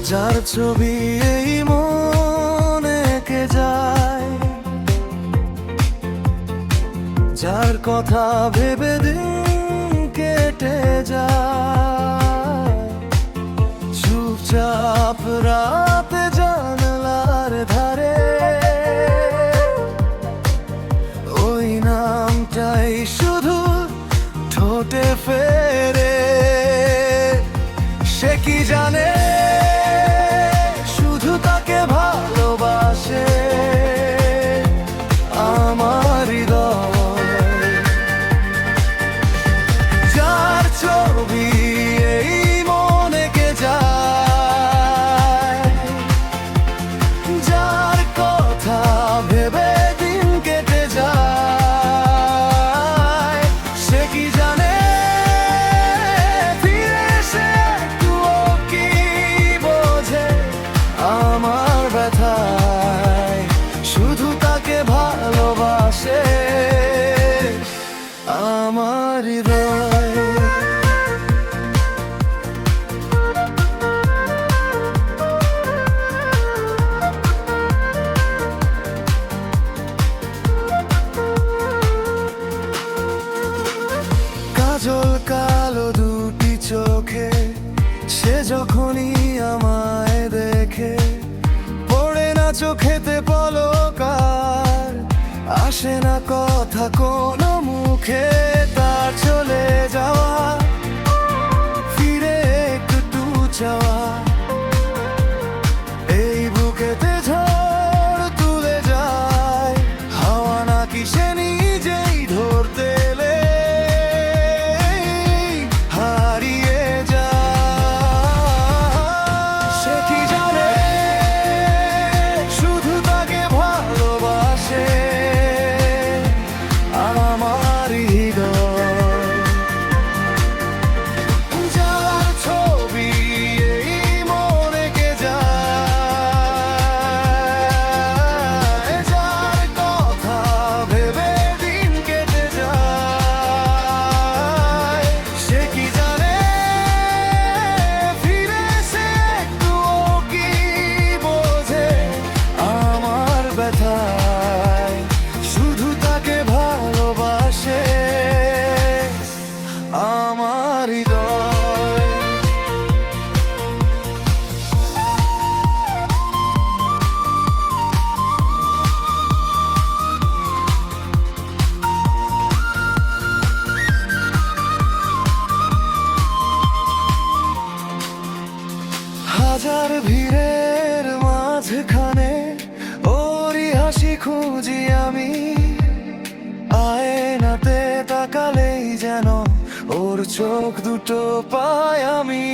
যার ছবি এই মনে এঁকে যায়, যার কথা ভেবে দিন কেটে যায়। চুপচাপ রাতে জানলার ধারে ওই নামটাই শুধু ঠোঁটে ফেরে। সে কি জানে শুধু তাকে ভালোবাসে আমার হৃদয়। যার ছবি এই মনে কে যায়, যার কথা ভেবে দিন কেটে যায়। সে কি জানে ফিরে এসে একটুও কি বোঝে আমার ব্যথায়, শুধু তাকে ভালোবাসে আমার হৃদয়। কাজল কালো দুটি চোখে সে যখনই আমায় দেখে, পড়ে না চোখেতে পলক আর আসে না কথা কোনো মুখে। তার চলে যাওয়া, ফিরে একটু চাওয়া, এই বুকেতে ঝড় তুলে যায়। হাওয়া নাকি সে নিজেই ধরতে এলে হারিয়ে যায়। সে কি জানে শুধু তাকে ভালোবাসে আমার হৃদয়। যার ছবি এই মনে কে যায়, যার কথা ভেবে দিন কেটে যায়। সে কি জানে ফিরে এসে একটুও কি বোঝে আমার ব্যথায়, শুধু তাকে ভালোবাসে আমার হৃদয়। হাজার ভিড়ের মাঝখানে ওরই হাসি খুঁজি আমি, আয়নাতে তাকালেই যেন ওর চোখ দুটো পাই আমি।